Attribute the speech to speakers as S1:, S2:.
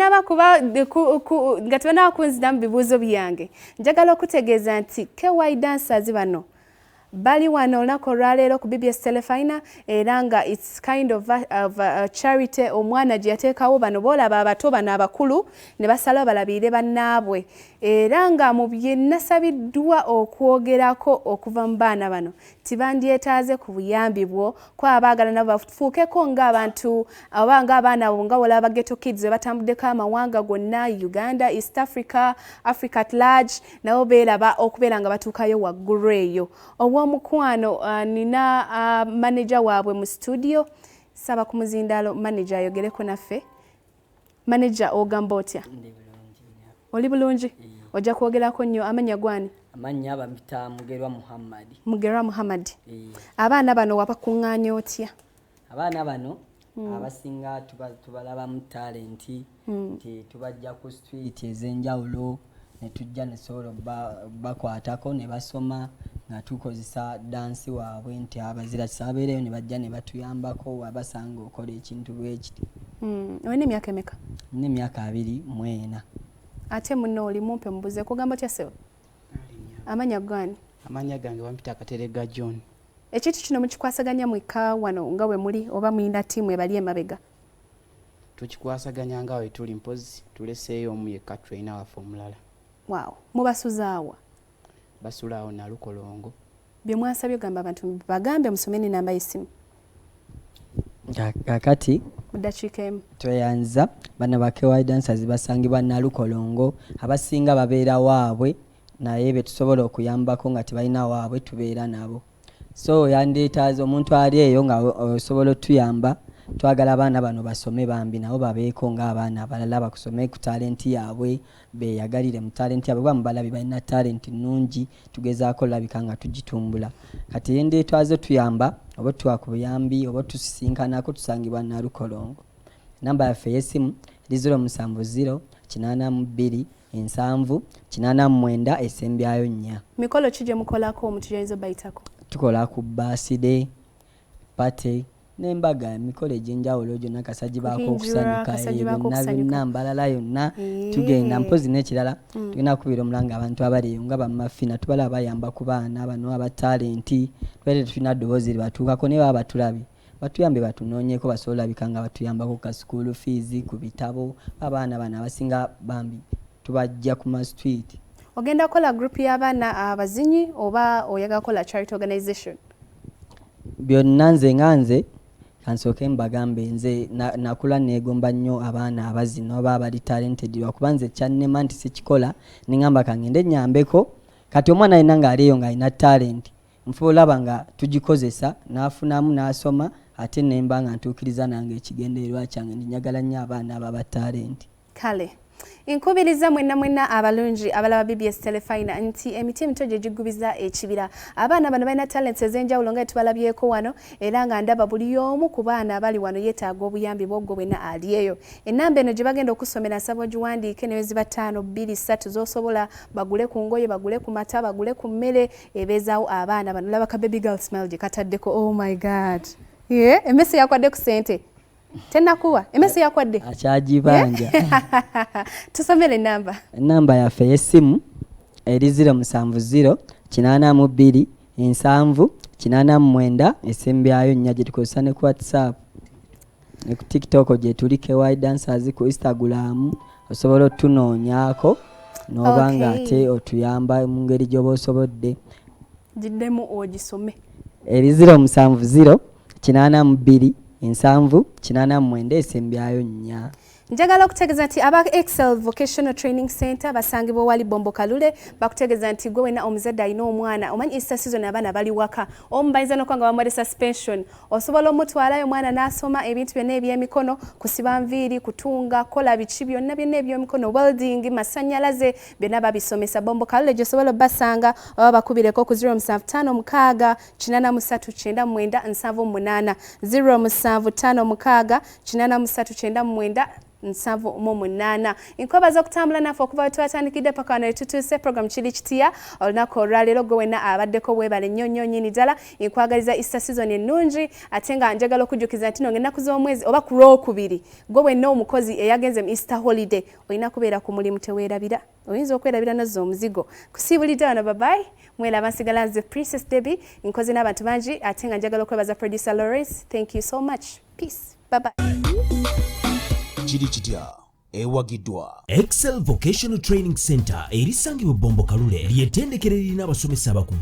S1: bwenaba kuba nga tebana kunzida mu bibuuzo byange njagala okutegeeza nti KY dancers bano bali wano olunaku olwaleero ku BBS Telefina era nga it's kind of a charity omwana gye yateekawo bano boolaba abato bano abakulu ne basala balabire bannaabwe era nga mu bye nasabiddwa okwogerako okuva mu baana bano tibandyetaaze ku buyambi bwo ko abaagala nabo bafuukeko ng'abantu oba ng'abaana abo nga olaba ghetto kids batambuddeko amawanga gonna Uganda, East Africa, Africa at large nabo beeraba okubeera nga batuukayo waggulu eyo mukwano nina manager waabwe mu studio saba ku muzindalo manager ayogereko naffe manager ogamba otya oli bulungi ojja kwogerako nnyo amanya gwani
S2: amanya bampita
S1: Mugerwa Muhammad abaana bano wabakuŋŋaanya otya
S2: abaana bano abasinga tubalaba mu talenti tubajja ku street ez'enjawulo ne tujja ne sobola bakwatako ne basoma nga tukozesa dansi waabwe nti abazira kisabeereyo ne bajja ne batuyambako wabasanga okola ekintu bwekiti.
S1: Olina emyaka emeka?
S2: Nina emyaka 24.
S1: Ate muno oli mumpe mubuze kugamba otya sewo? Amanya gani?
S3: Amanya gange wampita Katerega John.
S1: Ekintu kino mukikwasaganya mweka wano nga we muli oba muyina ttiimu ebali emabega?
S3: Tukikwasaganya nga we tuli mpozi tuleseeyo omu yekka trainer waffe omulala.
S1: Wow. Mubasuzaawa?
S3: Basulaawo na Lukolongo.
S1: Bye mwasabye gamba abantu bagambe musomeni namba y'essimu.
S2: Kakati
S1: mudakiika emu
S2: tweyanza bana ba KY dancers basangibwa na Lukolongo abasinga babeera waabwe naye be tusobola okuyambako nga tebalina waabwe tubeera nabo. So yandeetaaza omuntu ali eyo nga osobola otuyamba twagala abaana bano basome bambi nabo babeeko ng'abaana abalala bakusome ku talenti yaabwe beeyagalire mu talenti yaabwe bamu balabi balina talenti nnungi tugezaako labika nga tugitumbula kati yendeetwaze tuyamba oba tuwa ku buyambi oba tusisinkanako tusangibwa na Lukolongo. Namba yaffe y'essimu 070 82 7 89 essembyayo 4.
S1: Mikolo ki gye mukolako omuntu gy'ayinza bayitako?
S2: Tukola ku birthday party n'embaga emikolo egy'enjawulo gyonna kasajja baako okusanyuka byonna mbalala yonna tugenda mpozi n'ekirala tugenda kubira omulanga abantu abali nga bamafina tubala bayamba ku baana bano abatalenti twere tulina ddoboozi libatuukako naye baba batulabye batuyambe batunoonyeko basobola labika nga batuyambako ka school fees ku bitabo abaana bano abasinga bambi tubajja ku ma street.
S1: Ogenda kola group y'abaana abazinyi oba oyagala kola charity organization?
S2: Byonna nze kansooke mbagambe nze nakula neegomba nnyo abaana abazina oba abali talented lwakuba nze kyannema nti sikikola nengamba kangende nyambeko kati omwana alina ng'aliyo ng'alina talent nfuba olaba nga tugikozesa n'afunamu n'asoma ate nemba nga ntuukiriza nange ekigendererwa kyange ndinyagala nnyo abaana ababa talenti.
S1: Kale Inkubiriza mwenna abalungi abalaba BBS Telefina nti emiti emito gye gigubiza ekibira. Abaana bano balina talents ez'enjawulo nga tubalabyeko wano era nga ndaba buli omu ku baana abali wano yeetaaga obuyambi bw'ogwo bwenna ali eyo. Ennamba eno gye bagenda okusomera nsaba giwandiike ne ziba 5 2 3 z'osobola bagule ku ngoye bagule ku mata bagule ku mmere ebeezaawo abaana bano. Laba ka baby girl smile gye kataddeko. Oh my God. Emmese yakwadde ku ssente. Tenakuwa emesi yakwadde
S2: akyagibanja.
S1: Tusomere namba.
S2: Namba yaffe y'essimu eri 070 82 7 89 essembyayo 4 gye tukozesa ne ku WhatsApp ne ku TikTok gye tuli KY dancers ku Instagram osobola otunoonyako n'oba nga ate otuyamba mu ngeri gy'oba osobodde.
S1: Giddemu ogisome.
S2: Eri 070 82 7 89 essembyayo 4.
S1: Njagala okutegeeza nti aba Excel Vocational Training Center basangibwa wali Bombo Kalule bakutegeeza nti gwe wena omuzadde alina omwana omanyi Easter season abaana bali waka omubayiza nokwanga bamwere suspension osobola omutwalayo omwana n'asoma ebintu byonna eby'emikono kusiba nviiri kutunga kola biki byonna eby'emikono welding masannyalaze byonna babisomesa. Bombo Kalule gy'osobola basanga oba bakubireko ku 075 839 075 839 7 Nkwebaza okutambula naffe okuva we twatandikidde paka wano tutuuse program kiri kitiya olunaku olwaleero gwe wenna abaddeko weebale nnyo nnyini ddala nkwagaliza Easter season ennungi ate nga njagala okujjukiza nti nno ennaku z'omwezi oba ku Lwokubiri gwe wenna omukozi eyagenze mu Easter holiday olina kubeera ku mulimu teweerabira oyinza okwerabira nazzo omuzigo kusiibulidde wano babayi mwelaba nsigala nze Princess Debbie nkoze n'abantu bangi ate nga njagala okwebaza producer Lawrence. Thank you so much. Peace. Bye bye.
S4: Chiri chitya ewagiddwa
S5: Excel Vocational Training Center erisangibwa Bombo Kalule ly'ettendekero lirina abasomesa abakugu